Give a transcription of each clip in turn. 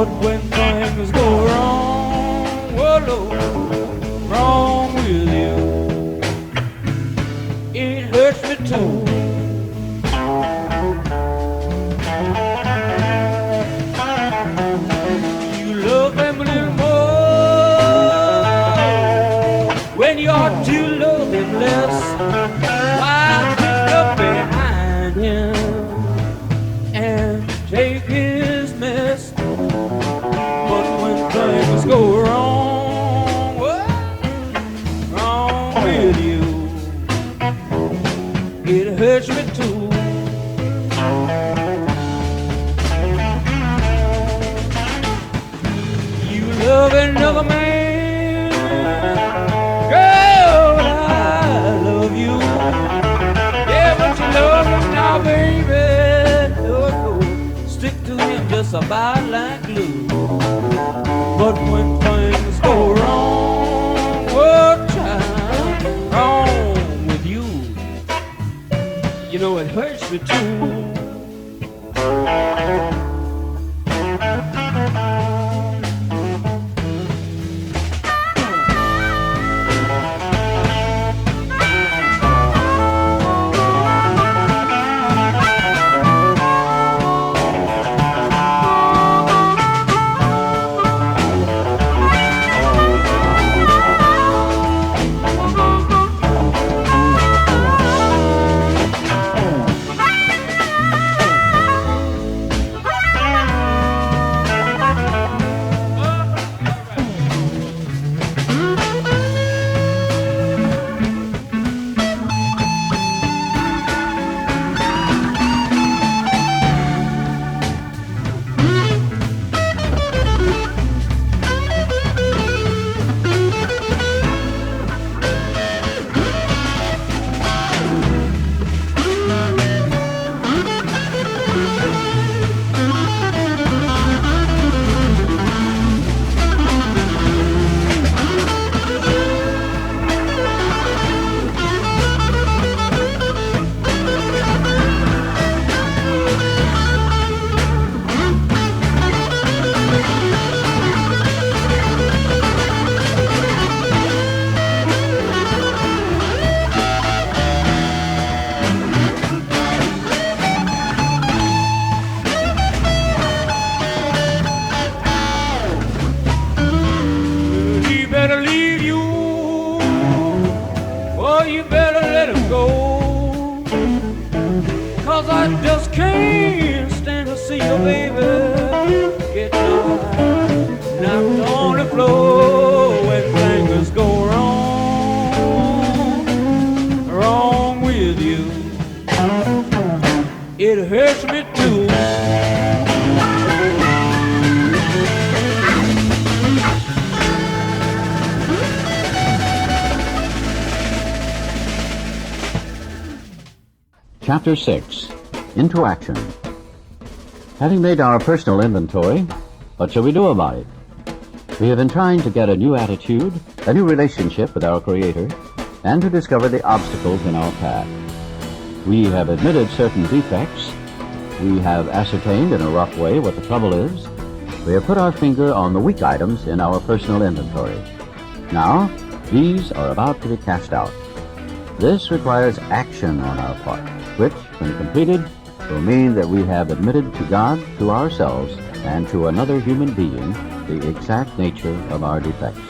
But when things go wrong, oh Lord, wrong with you, it hurts me too. You love them a little more when you ought to love him less. Why pick up behind him and take his mess? But when things go wrong, wrong with you, it hurts me too. You love another man, girl, I love you. Yeah, but you love him now, baby. Oh, stick to him just about like glue. But when things go wrong, oh child, wrong with you, you know it hurts me too. It hurts me too. Chapter 6. Into Action. Having made our personal inventory, what shall we do about it? We have been trying to get a new attitude, a new relationship with our Creator, and to discover the obstacles in our path. We have admitted certain defects. We have ascertained in a rough way what the trouble is. We have put our finger on the weak items in our personal inventory. Now, these are about to be cast out. This requires action on our part, which, when completed, will mean that we have admitted to God, to ourselves, and to another human being the exact nature of our defects.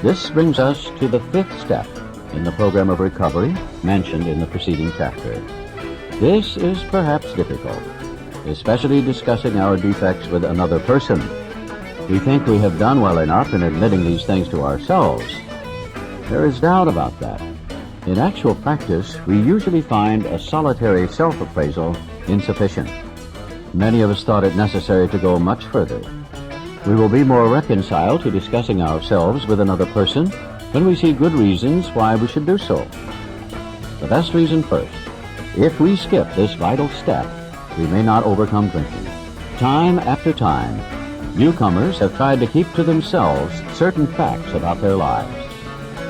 This brings us to the 5th step in the program of recovery mentioned in the preceding chapter. This is perhaps difficult, especially discussing our defects with another person. We think we have done well enough in admitting these things to ourselves. There is doubt about that. In actual practice, we usually find a solitary self-appraisal insufficient. Many of us thought it necessary to go much further. We will be more reconciled to discussing ourselves with another person when we see good reasons why we should do so. The best reason first. If we skip this vital step, we may not overcome drinking. Time after time, newcomers have tried to keep to themselves certain facts about their lives.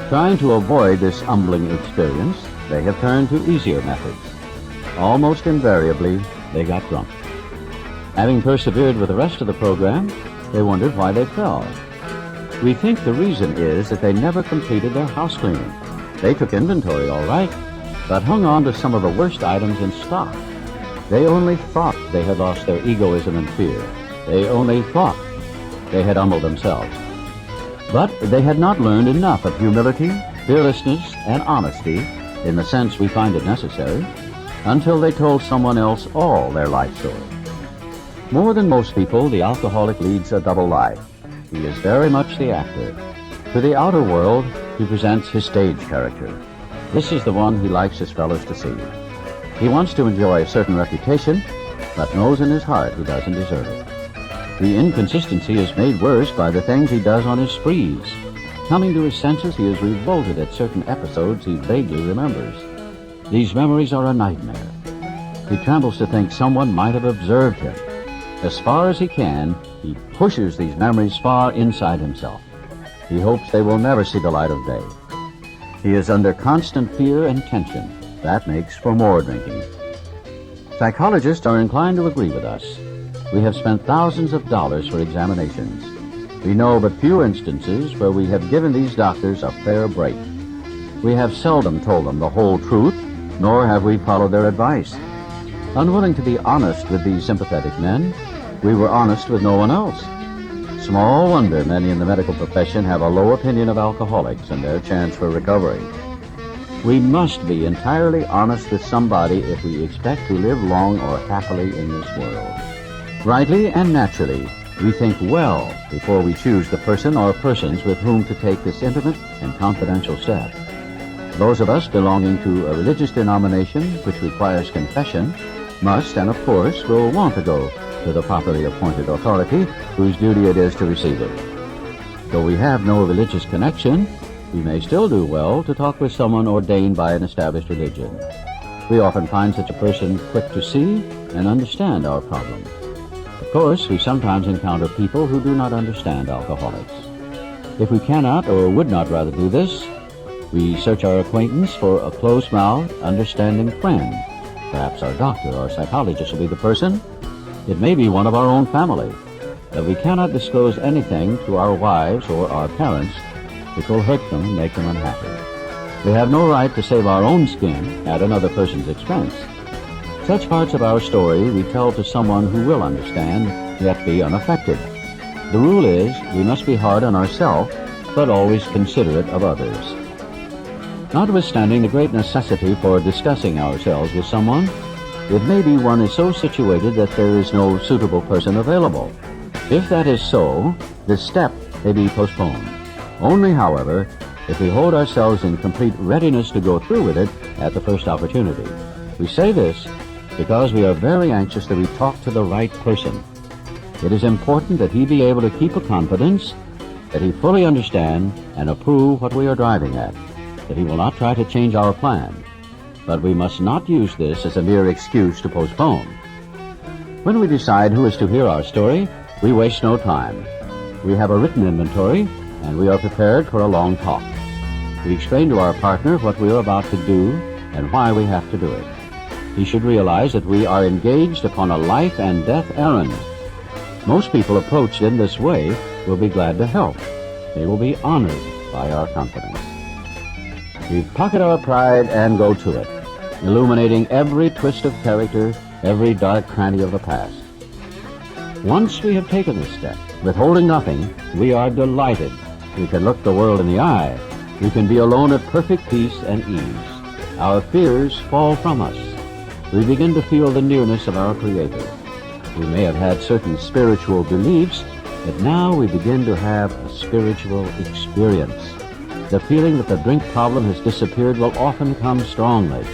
Trying to avoid this humbling experience, they have turned to easier methods. Almost invariably, they got drunk. Having persevered with the rest of the program, they wondered why they fell. We think the reason is that they never completed their house cleaning. They took inventory all right, but hung on to some of the worst items in stock. They only thought they had lost their egoism and fear. They only thought they had humbled themselves. But they had not learned enough of humility, fearlessness, and honesty, in the sense we find it necessary, until they told someone else all their life story. More than most people, the alcoholic leads a double life. He is very much the actor. To the outer world, he presents his stage character. This is the one he likes his fellows to see. He wants to enjoy a certain reputation, but knows in his heart he doesn't deserve it. The inconsistency is made worse by the things he does on his sprees. Coming to his senses, he is revolted at certain episodes he vaguely remembers. These memories are a nightmare. He trembles to think someone might have observed him. As far as he can, he pushes these memories far inside himself. He hopes they will never see the light of day. He is under constant fear and tension. That makes for more drinking. Psychologists are inclined to agree with us. We have spent thousands of dollars for examinations. We know but few instances where we have given these doctors a fair break. We have seldom told them the whole truth, nor have we followed their advice. Unwilling to be honest with these sympathetic men, we were honest with no one else. Small wonder many in the medical profession have a low opinion of alcoholics and their chance for recovery. We must be entirely honest with somebody if we expect to live long or happily in this world. Rightly and naturally, we think well before we choose the person or persons with whom to take this intimate and confidential step. Those of us belonging to a religious denomination which requires confession must, and of course, will want to go to the properly appointed authority whose duty it is to receive it. Though we have no religious connection, we may still do well to talk with someone ordained by an established religion. We often find such a person quick to see and understand our problem. Of course, we sometimes encounter people who do not understand alcoholics. If we cannot or would not rather do this, we search our acquaintance for a close-mouthed, understanding friend. Perhaps our doctor or psychologist will be the person. It may be one of our own family. But we cannot disclose anything to our wives or our parents which will hurt them and make them unhappy. We have no right to save our own skin at another person's expense. Such parts of our story we tell to someone who will understand, yet be unaffected. The rule is we must be hard on ourselves, but always considerate of others. Notwithstanding the great necessity for discussing ourselves with someone, it may be one is so situated that there is no suitable person available. If that is so, this step may be postponed. Only, however, if we hold ourselves in complete readiness to go through with it at the first opportunity. We say this because we are very anxious that we talk to the right person. It is important that he be able to keep a confidence, that he fully understand and approve what we are driving at, that he will not try to change our plan. But we must not use this as a mere excuse to postpone. When we decide who is to hear our story, we waste no time. We have a written inventory, and we are prepared for a long talk. We explain to our partner what we are about to do and why we have to do it. He should realize that we are engaged upon a life and death errand. Most people approached in this way will be glad to help. They will be honored by our confidence. We pocket our pride and go to it, illuminating every twist of character, every dark cranny of the past. Once we have taken this step, withholding nothing, we are delighted. We can look the world in the eye. We can be alone at perfect peace and ease. Our fears fall from us. We begin to feel the nearness of our Creator. We may have had certain spiritual beliefs, but now we begin to have a spiritual experience. The feeling that the drink problem has disappeared will often come strongly.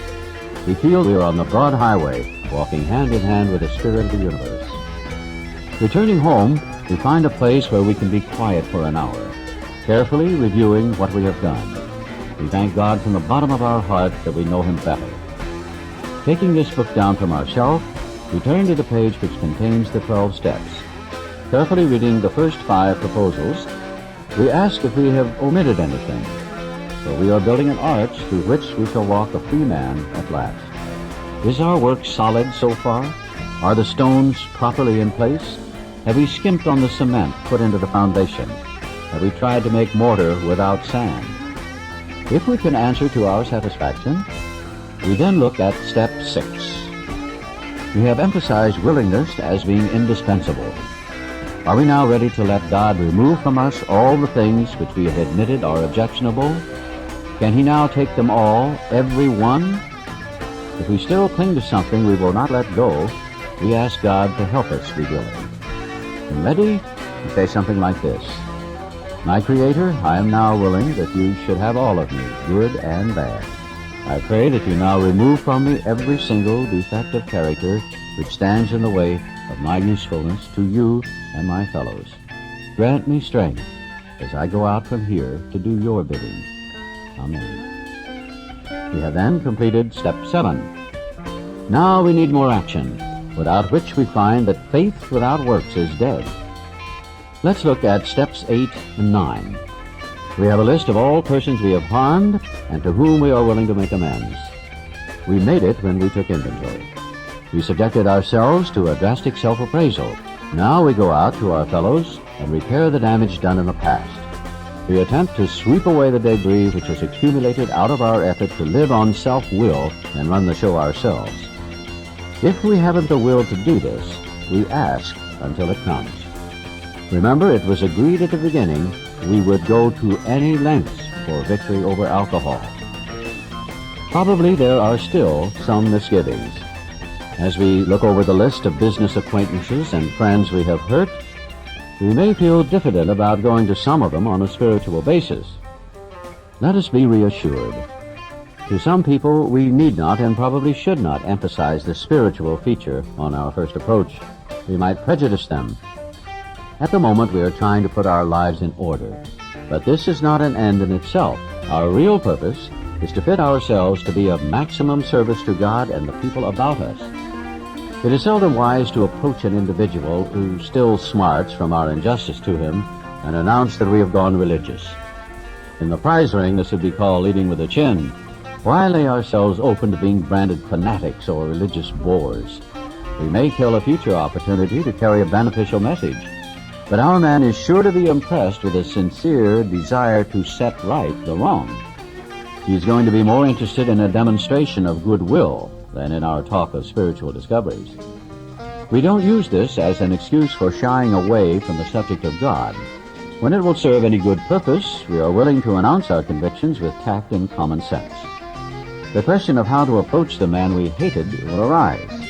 We feel we are on the broad highway, walking hand in hand with the Spirit of the universe. Returning home, we find a place where we can be quiet for an hour, carefully reviewing what we have done. We thank God from the bottom of our heart that we know Him better. Taking this book down from our shelf, we turn to the page which contains the 12 steps. Carefully reading the first 5 proposals, we ask if we have omitted anything. So we are building an arch through which we shall walk a free man at last. Is our work solid so far? Are the stones properly in place? Have we skimped on the cement put into the foundation? Have we tried to make mortar without sand? If we can answer to our satisfaction, we then look at step 6. We have emphasized willingness as being indispensable. Are we now ready to let God remove from us all the things which we have admitted are objectionable? Can He now take them all, every one? If we still cling to something we will not let go, we ask God to help us be willing. And ready? We say something like this. My Creator, I am now willing that you should have all of me, good and bad. I pray that you now remove from me every single defect of character which stands in the way of my usefulness to you and my fellows. Grant me strength as I go out from here to do your bidding. Amen. We have then completed step 7. Now we need more action, without which we find that faith without works is dead. Let's look at steps 8 and 9. We have a list of all persons we have harmed and to whom we are willing to make amends. We made it when we took inventory. We subjected ourselves to a drastic self-appraisal. Now we go out to our fellows and repair the damage done in the past. We attempt to sweep away the debris which has accumulated out of our effort to live on self-will and run the show ourselves. If we haven't the will to do this, we ask until it comes. Remember, it was agreed at the beginning we would go to any lengths for victory over alcohol. Probably there are still some misgivings. As we look over the list of business acquaintances and friends we have hurt, we may feel diffident about going to some of them on a spiritual basis. Let us be reassured. To some people, we need not and probably should not emphasize the spiritual feature on our first approach. We might prejudice them. At the moment, we are trying to put our lives in order. But this is not an end in itself. Our real purpose is to fit ourselves to be of maximum service to God and the people about us. It is seldom wise to approach an individual who still smarts from our injustice to him and announce that we have gone religious. In the prize ring, this would be called leading with a chin. Why lay ourselves open to being branded fanatics or religious bores? We may kill a future opportunity to carry a beneficial message, but our man is sure to be impressed with a sincere desire to set right the wrong. He's going to be more interested in a demonstration of goodwill than in our talk of spiritual discoveries. We don't use this as an excuse for shying away from the subject of God. When it will serve any good purpose, we are willing to announce our convictions with tact and common sense. The question of how to approach the man we hated will arise.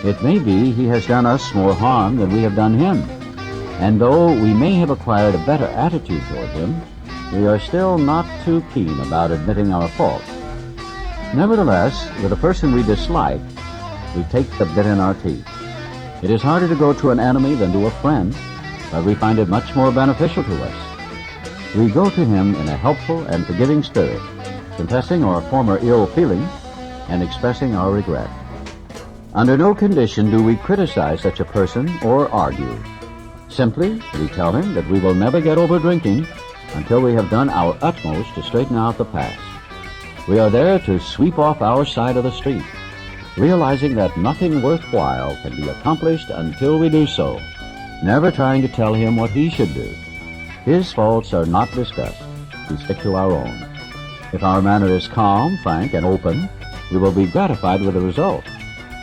It may be he has done us more harm than we have done him, and though we may have acquired a better attitude toward him, we are still not too keen about admitting our fault. Nevertheless, with a person we dislike, we take the bit in our teeth. It is harder to go to an enemy than to a friend, but we find it much more beneficial to us. We go to him in a helpful and forgiving spirit, confessing our former ill feeling and expressing our regret. Under no condition do we criticize such a person or argue. Simply, we tell him that we will never get over drinking until we have done our utmost to straighten out the past. We are there to sweep off our side of the street, realizing that nothing worthwhile can be accomplished until we do so, never trying to tell him what he should do. His faults are not discussed. We stick to our own. If our manner is calm, frank, and open, we will be gratified with the result.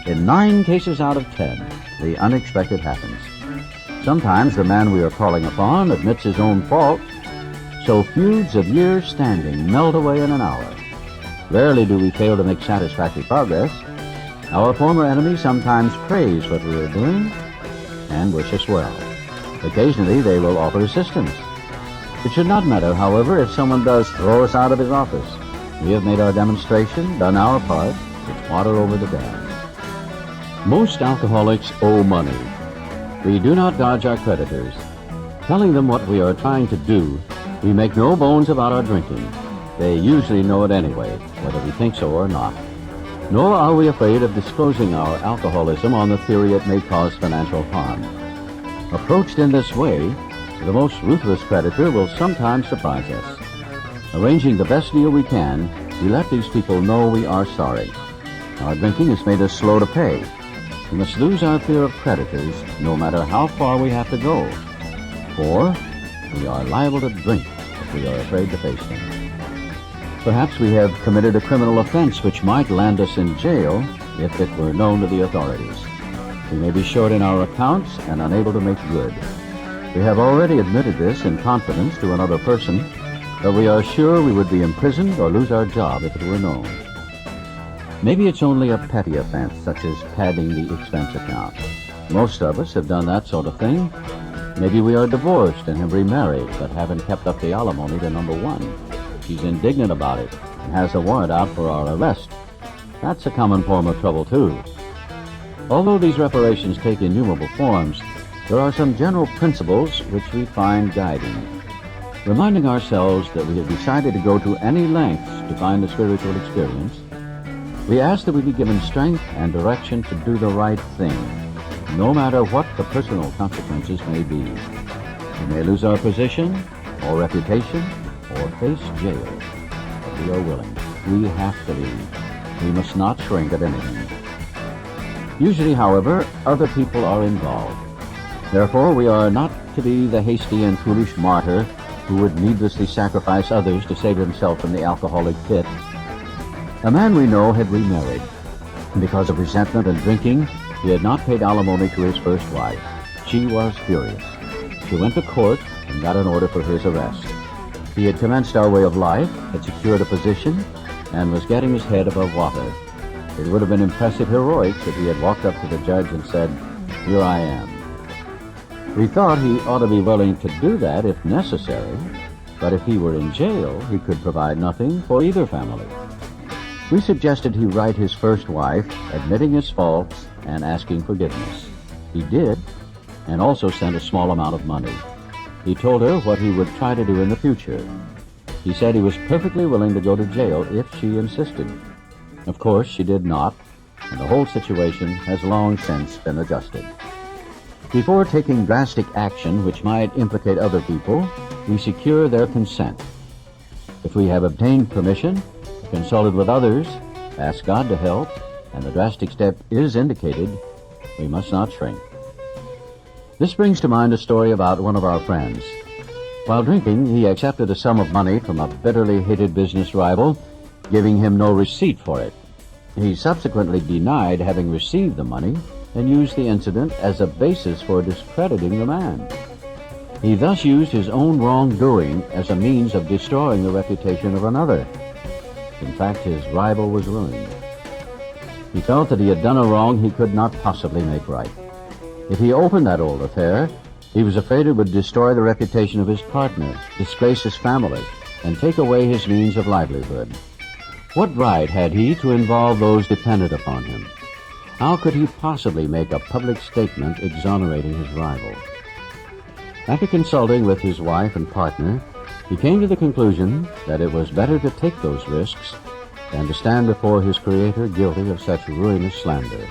In 9 cases out of 10, the unexpected happens. Sometimes the man we are calling upon admits his own fault, so feuds of years standing melt away in an hour. Rarely do we fail to make satisfactory progress. Our former enemies sometimes praise what we are doing and wish us well. Occasionally they will offer assistance. It should not matter, however, if someone does throw us out of his office. We have made our demonstration, done our part. It's water over the dam. Most alcoholics owe money. We do not dodge our creditors. Telling them what we are trying to do, we make no bones about our drinking. They usually know it anyway, whether we think so or not. Nor are we afraid of disclosing our alcoholism on the theory it may cause financial harm. Approached in this way, the most ruthless creditor will sometimes surprise us. Arranging the best deal we can, we let these people know we are sorry. Our drinking has made us slow to pay. We must lose our fear of creditors no matter how far we have to go, for we are liable to drink if we are afraid to face them. Perhaps we have committed a criminal offense which might land us in jail if it were known to the authorities. We may be short in our accounts and unable to make good. We have already admitted this in confidence to another person, but we are sure we would be imprisoned or lose our job if it were known. Maybe it's only a petty offense, such as padding the expense account. Most of us have done that sort of thing. Maybe we are divorced and have remarried, but haven't kept up the alimony to number one. She's indignant about it and has a warrant out for our arrest. That's a common form of trouble, too. Although these reparations take innumerable forms, there are some general principles which we find guiding. Reminding ourselves that we have decided to go to any lengths to find a spiritual experience, we ask that we be given strength and direction to do the right thing, no matter what the personal consequences may be. We may lose our position or reputation or face jail, but we are willing. We have to leave. We must not shrink at anything. Usually, however, other people are involved. Therefore, we are not to be the hasty and foolish martyr who would needlessly sacrifice others to save himself from the alcoholic pit. A man we know had remarried. Because of resentment and drinking, he had not paid alimony to his first wife. She was furious. She went to court and got an order for his arrest. He had commenced our way of life, had secured a position, and was getting his head above water. It would have been impressive heroics if he had walked up to the judge and said, "Here I am." We thought he ought to be willing to do that if necessary, but if he were in jail, he could provide nothing for either family. We suggested he write his first wife, admitting his faults and asking forgiveness. He did, and also sent a small amount of money. He told her what he would try to do in the future. He said he was perfectly willing to go to jail if she insisted. Of course, she did not, and the whole situation has long since been adjusted. Before taking drastic action which might implicate other people, we secure their consent. If we have obtained permission, consulted with others, asked God to help, and the drastic step is indicated, we must not shrink. This brings to mind a story about one of our friends. While drinking, he accepted a sum of money from a bitterly hated business rival, giving him no receipt for it. He subsequently denied having received the money and used the incident as a basis for discrediting the man. He thus used his own wrongdoing as a means of destroying the reputation of another. In fact, his rival was ruined. He felt that he had done a wrong he could not possibly make right. If he opened that old affair, he was afraid it would destroy the reputation of his partner, disgrace his family, and take away his means of livelihood. What right had he to involve those dependent upon him? How could he possibly make a public statement exonerating his rival? After consulting with his wife and partner, he came to the conclusion that it was better to take those risks than to stand before his Creator guilty of such ruinous slander.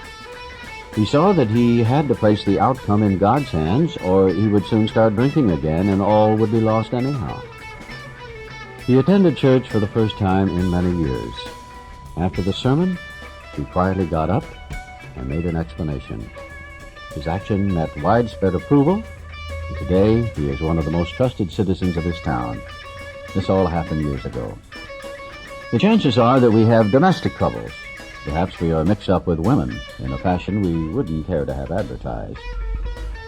He saw that he had to place the outcome in God's hands, or he would soon start drinking again and all would be lost anyhow. He attended church for the first time in many years. After the sermon, he quietly got up and made an explanation. His action met widespread approval, and today he is one of the most trusted citizens of his town. This all happened years ago. The chances are that we have domestic troubles. Perhaps we are mixed up with women in a fashion we wouldn't care to have advertised.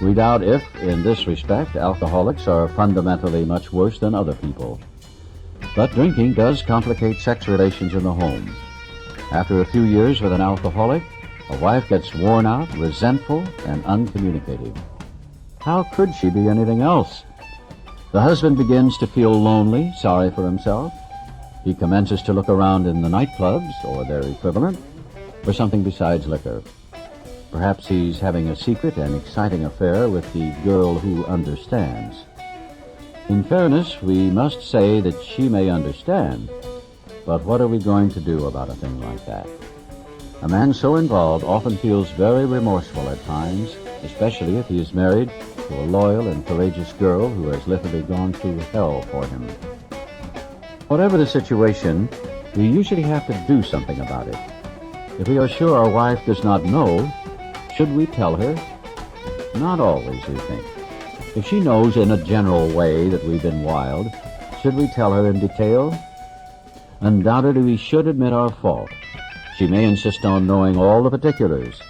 We doubt if, in this respect, alcoholics are fundamentally much worse than other people. But drinking does complicate sex relations in the home. After a few years with an alcoholic, a wife gets worn out, resentful, and uncommunicative. How could she be anything else? The husband begins to feel lonely, sorry for himself. He commences to look around in the nightclubs, or their equivalent, for something besides liquor. Perhaps he's having a secret and exciting affair with the girl who understands. In fairness, we must say that she may understand, but what are we going to do about a thing like that? A man so involved often feels very remorseful at times, especially if he is married to a loyal and courageous girl who has literally gone through hell for him. Whatever the situation, we usually have to do something about it. If we are sure our wife does not know, Should we tell her? Not always, we think. If she knows in a general way that we've been wild, should we tell her in detail? Undoubtedly, we should admit our fault. She may insist on knowing all the particulars.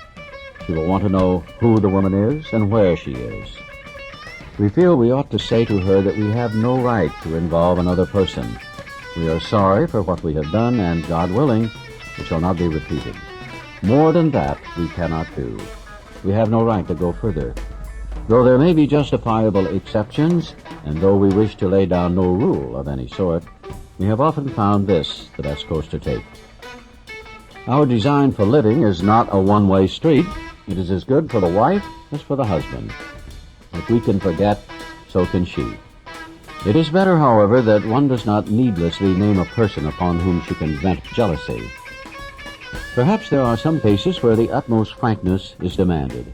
She will want to know who the woman is and where she is. We feel we ought to say to her that we have no right to involve another person. We are sorry for what we have done, and, God willing, it shall not be repeated. More than that we cannot do. We have no right to go further. Though there may be justifiable exceptions, and though we wish to lay down no rule of any sort, we have often found this the best course to take. Our design for living is not a one-way street. It is as good for the wife as for the husband. If we can forget, so can she. It is better, however, that one does not needlessly name a person upon whom she can vent jealousy. Perhaps there are some cases where the utmost frankness is demanded.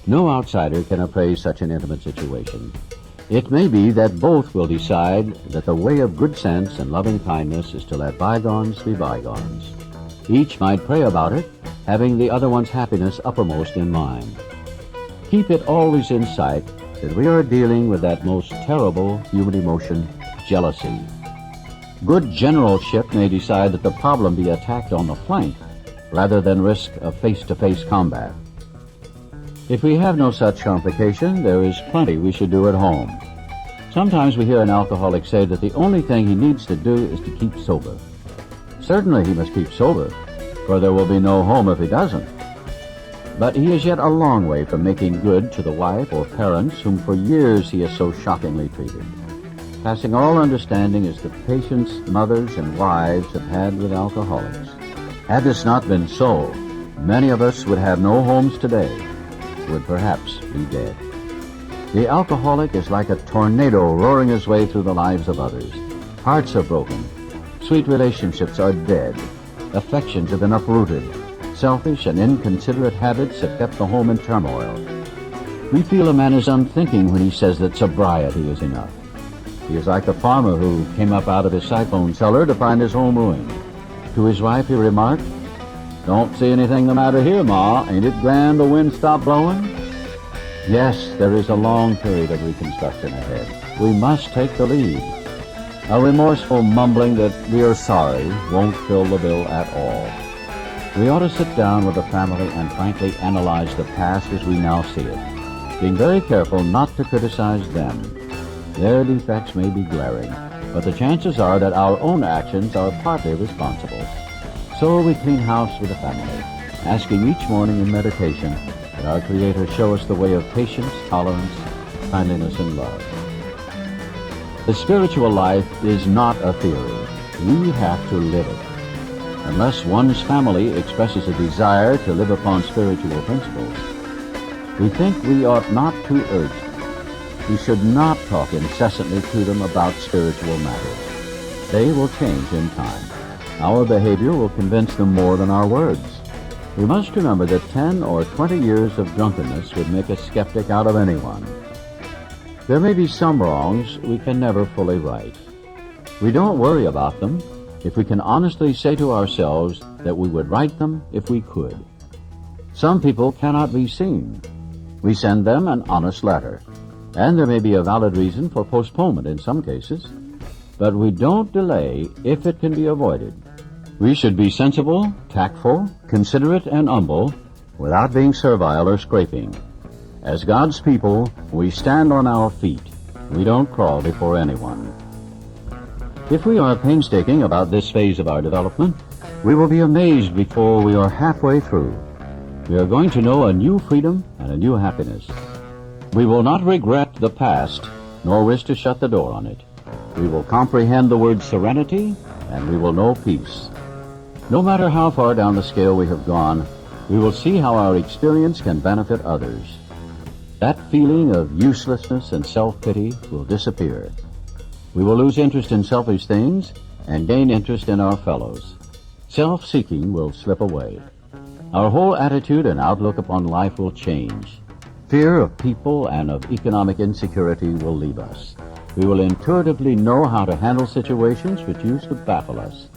No outsider can appraise such an intimate situation. It may be that both will decide that the way of good sense and loving kindness is to let bygones be bygones. Each might pray about it, having the other one's happiness uppermost in mind. Keep it always in sight that we are dealing with that most terrible human emotion, jealousy. Good generalship may decide that the problem be attacked on the flank rather than risk a face-to-face combat. If we have no such complication, there is plenty we should do at home. Sometimes we hear an alcoholic say that the only thing he needs to do is to keep sober. Certainly he must keep sober, for there will be no home if he doesn't. But he is yet a long way from making good to the wife or parents whom for years he has so shockingly treated. Passing all understanding is the patience mothers and wives have had with alcoholics. Had this not been so, many of us would have no homes today, would perhaps be dead. The alcoholic is like a tornado roaring his way through the lives of others. Hearts are broken. Sweet relationships are dead. Affections have been uprooted. Selfish and inconsiderate habits have kept the home in turmoil. We feel a man is unthinking when he says that sobriety is enough. He is like the farmer who came up out of his cyclone cellar to find his home ruined. To his wife he remarked, "Don't see anything the matter here, Ma. Ain't it grand the wind stopped blowing?" Yes, there is a long period of reconstruction ahead. We must take the lead. A remorseful mumbling that we are sorry won't fill the bill at all. We ought to sit down with the family and frankly analyze the past as we now see it, being very careful not to criticize them. Their defects may be glaring, but the chances are that our own actions are partly responsible. So we clean house with the family, asking each morning in meditation that our Creator show us the way of patience, tolerance, kindliness, and love. The spiritual life is not a theory. We have to live it. Unless one's family expresses a desire to live upon spiritual principles, we think we ought not to urge them. We should not talk incessantly to them about spiritual matters. They will change in time. Our behavior will convince them more than our words. We must remember that 10 or 20 years of drunkenness would make a skeptic out of anyone. There may be some wrongs we can never fully right. We don't worry about them if we can honestly say to ourselves that we would right them if we could. Some people cannot be seen. We send them an honest letter, and there may be a valid reason for postponement in some cases, but we don't delay if it can be avoided. We should be sensible, tactful, considerate, and humble without being servile or scraping. As God's people, we stand on our feet. We don't crawl before anyone. If we are painstaking about this phase of our development, we will be amazed before we are halfway through. We are going to know a new freedom and a new happiness. We will not regret the past, nor wish to shut the door on it. We will comprehend the word serenity, and we will know peace. No matter how far down the scale we have gone, we will see how our experience can benefit others. That feeling of uselessness and self-pity will disappear. We will lose interest in selfish things and gain interest in our fellows. Self-seeking will slip away. Our whole attitude and outlook upon life will change. Fear of people and of economic insecurity will leave us. We will intuitively know how to handle situations which used to baffle us.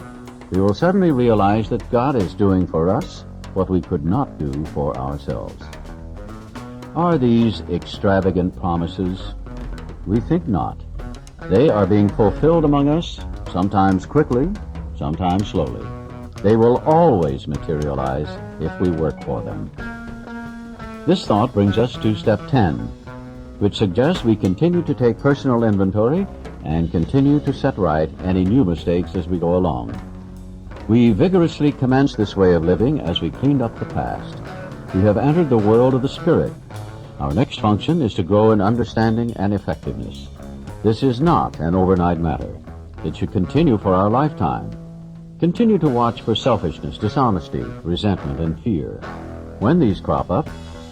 We will suddenly realize that God is doing for us what we could not do for ourselves. Are these extravagant promises? We think not. They are being fulfilled among us, sometimes quickly, sometimes slowly. They will always materialize if we work for them. This thought brings us to step 10, which suggests we continue to take personal inventory and continue to set right any new mistakes as we go along. We vigorously commenced this way of living as we cleaned up the past. We have entered the world of the Spirit. Our next function is to grow in understanding and effectiveness. This is not an overnight matter. It should continue for our lifetime. Continue to watch for selfishness, dishonesty, resentment, and fear. When these crop up,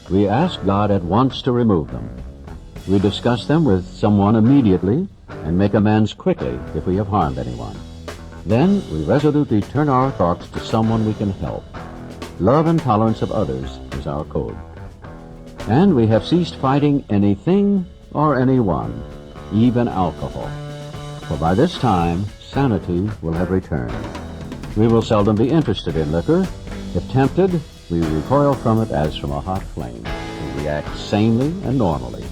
we ask God at once to remove them. We discuss them with someone immediately and make amends quickly if we have harmed anyone. Then we resolutely turn our thoughts to someone we can help. Love and tolerance of others is our code. And we have ceased fighting anything or anyone, even alcohol. For by this time, sanity will have returned. We will seldom be interested in liquor. If tempted, we recoil from it as from a hot flame. We react sanely and normally.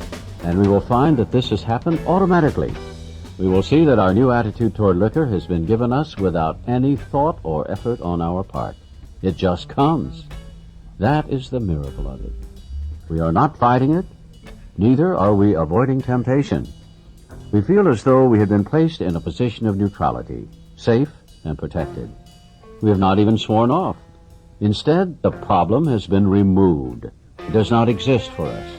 And we will find that this has happened automatically. We will see that our new attitude toward liquor has been given us without any thought or effort on our part. It just comes. That is the miracle of it. We are not fighting it, neither are we avoiding temptation. We feel as though we had been placed in a position of neutrality, safe and protected. We have not even sworn off. Instead, the problem has been removed. It does not exist for us.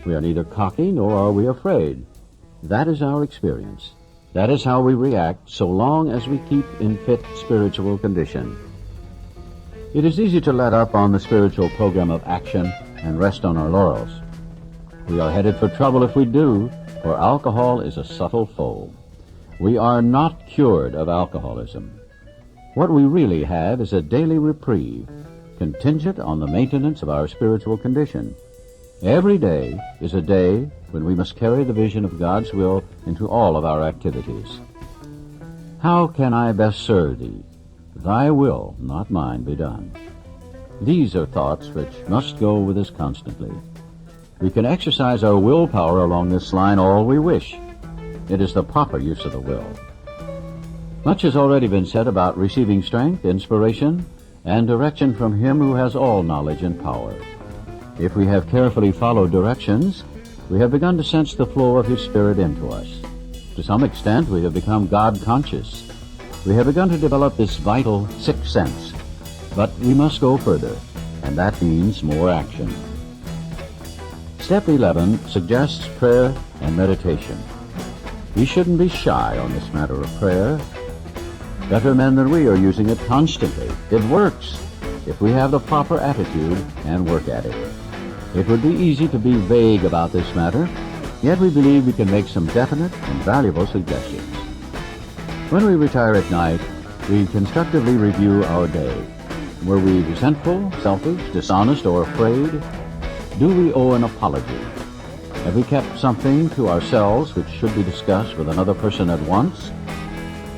We are neither cocky nor are we afraid. That is our experience. That is how we react so long as we keep in fit spiritual condition. It is easy to let up on the spiritual program of action and rest on our laurels. We are headed for trouble if we do, for alcohol is a subtle foe. We are not cured of alcoholism. What we really have is a daily reprieve, contingent on the maintenance of our spiritual condition. Every day is a day when we must carry the vision of God's will into all of our activities. How can I best serve Thee? Thy will, not mine, be done. These are thoughts which must go with us constantly. We can exercise our willpower along this line all we wish. It is the proper use of the will. Much has already been said about receiving strength, inspiration, and direction from Him who has all knowledge and power. If we have carefully followed directions, we have begun to sense the flow of His Spirit into us. To some extent, we have become God-conscious. We have begun to develop this vital sixth sense. But we must go further, and that means more action. Step 11 suggests prayer and meditation. We shouldn't be shy on this matter of prayer. Better men than we are using it constantly. It works if we have the proper attitude and work at it. It would be easy to be vague about this matter, yet we believe we can make some definite and valuable suggestions. When we retire at night, we constructively review our day. Were we resentful, selfish, dishonest, or afraid? Do we owe an apology? Have we kept something to ourselves which should be discussed with another person at once?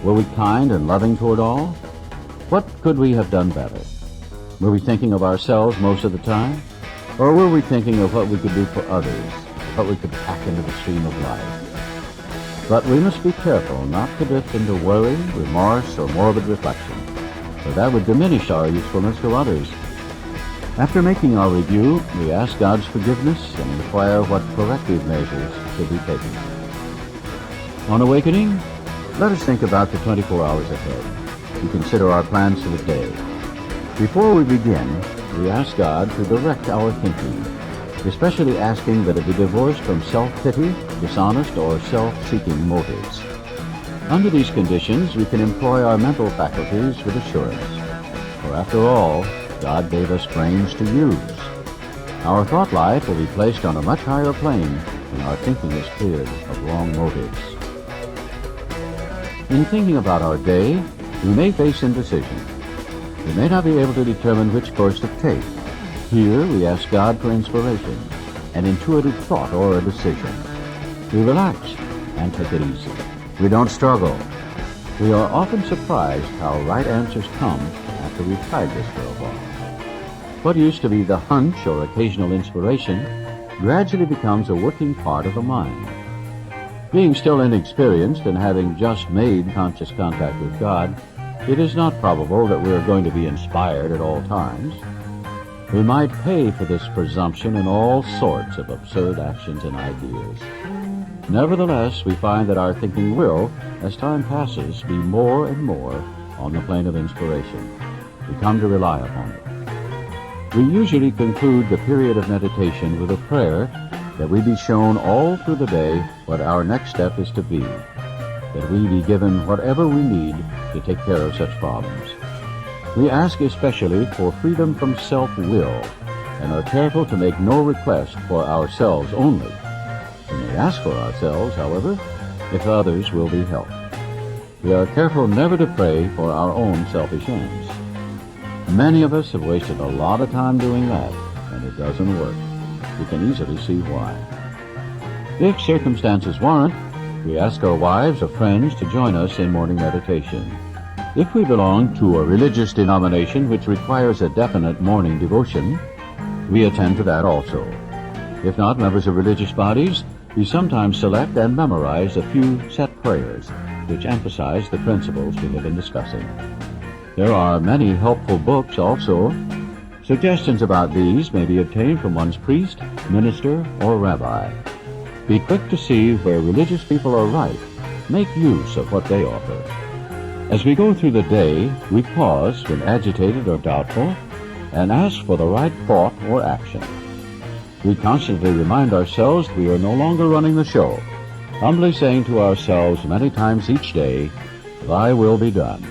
Were we kind and loving toward all? What could we have done better? Were we thinking of ourselves most of the time? Or were we thinking of what we could do for others, what we could pack into the stream of life? But we must be careful not to drift into worry, remorse, or morbid reflection, for that would diminish our usefulness to others. After making our review, we ask God's forgiveness and inquire what corrective measures should be taken. On awakening, let us think about the 24 hours ahead and consider our plans for the day. Before we begin, we ask God to direct our thinking, especially asking that it be divorced from self-pity, dishonest, or self-seeking motives. Under these conditions, we can employ our mental faculties with assurance. For after all, God gave us brains to use. Our thought life will be placed on a much higher plane when our thinking is cleared of wrong motives. In thinking about our day, we may face indecision. We may not be able to determine which course to take. Here we ask God for inspiration, an intuitive thought or a decision. We relax and take it easy. We don't struggle. We are often surprised how right answers come after we've tried this for a while. What used to be the hunch or occasional inspiration gradually becomes a working part of the mind. Being still inexperienced and having just made conscious contact with God, it is not probable that we are going to be inspired at all times. We might pay for this presumption in all sorts of absurd actions and ideas. Nevertheless, we find that our thinking will, as time passes, be more and more on the plane of inspiration. We come to rely upon it. We usually conclude the period of meditation with a prayer that we be shown all through the day what our next step is to be, that we be given whatever we need to take care of such problems. We ask especially for freedom from self-will and are careful to make no request for ourselves only. We may ask for ourselves, however, if others will be helped. We are careful never to pray for our own selfish ends. Many of us have wasted a lot of time doing that, and it doesn't work. We can easily see why. If circumstances warrant, we ask our wives or friends to join us in morning meditation. If we belong to a religious denomination which requires a definite morning devotion, we attend to that also. If not members of religious bodies, we sometimes select and memorize a few set prayers which emphasize the principles we have been discussing. There are many helpful books also. Suggestions about these may be obtained from one's priest, minister, or rabbi. Be quick to see where religious people are right. Make use of what they offer. As we go through the day, we pause when agitated or doubtful and ask for the right thought or action. We constantly remind ourselves we are no longer running the show, humbly saying to ourselves many times each day, "Thy will be done."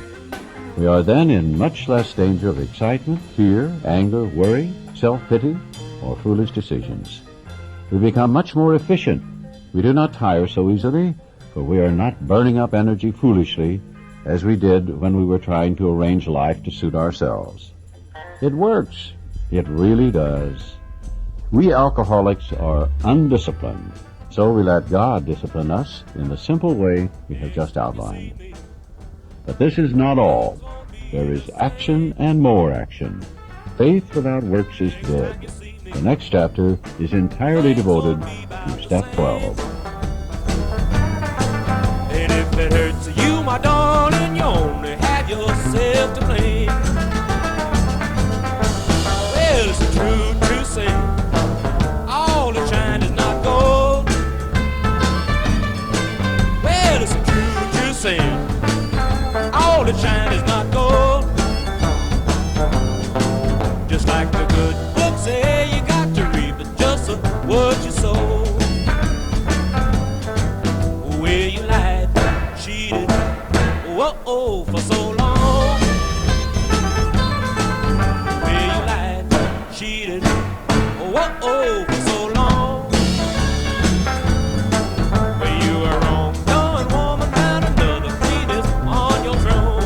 We are then in much less danger of excitement, fear, anger, worry, self-pity, or foolish decisions. We become much more efficient. We do not tire so easily, for we are not burning up energy foolishly as we did when we were trying to arrange life to suit ourselves. It works. It really does. We alcoholics are undisciplined, so we let God discipline us in the simple way we have just outlined. But this is not all. There is action and more action. Faith without works is dead. The next chapter is entirely devoted to step 12. And if it hurts you, my darling, you only have yourself to blame. Well, it's a true saying. All that shines is not gold. Well, it's a true saying. All that shines is not gold. Just like the good book say, you got to reap just what you sow. Where you lied, cheated, whoa, for so long. Where you lied, cheated, whoa, for so long. Where you were wrong, done, woman, found another penis on your throne.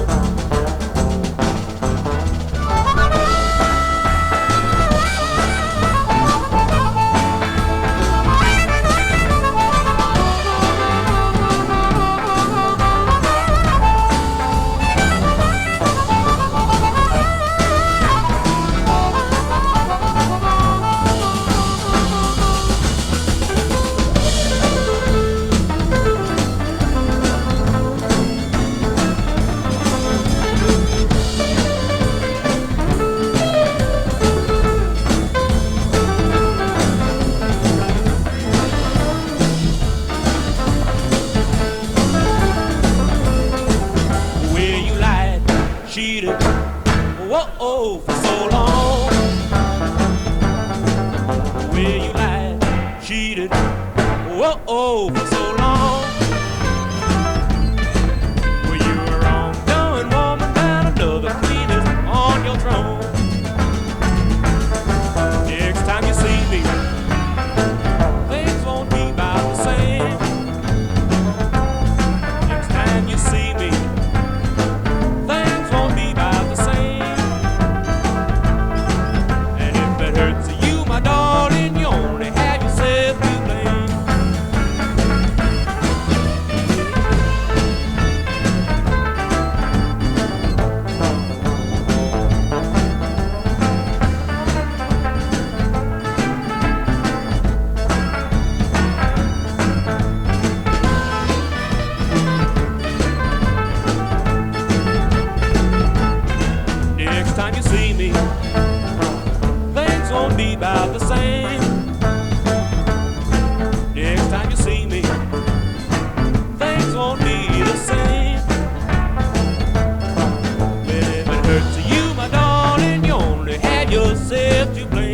Cheated, whoa, for so long. Where you lied, cheated, whoa, for so long. Where you were wrong, done, woman, found another queen is on your throne. Next time you see me, things won't be about the same. Next time you see me, gonna be about the same. Next time you see me, things won't be the same. Well, if it hurts you, my darling, you only had yourself to blame.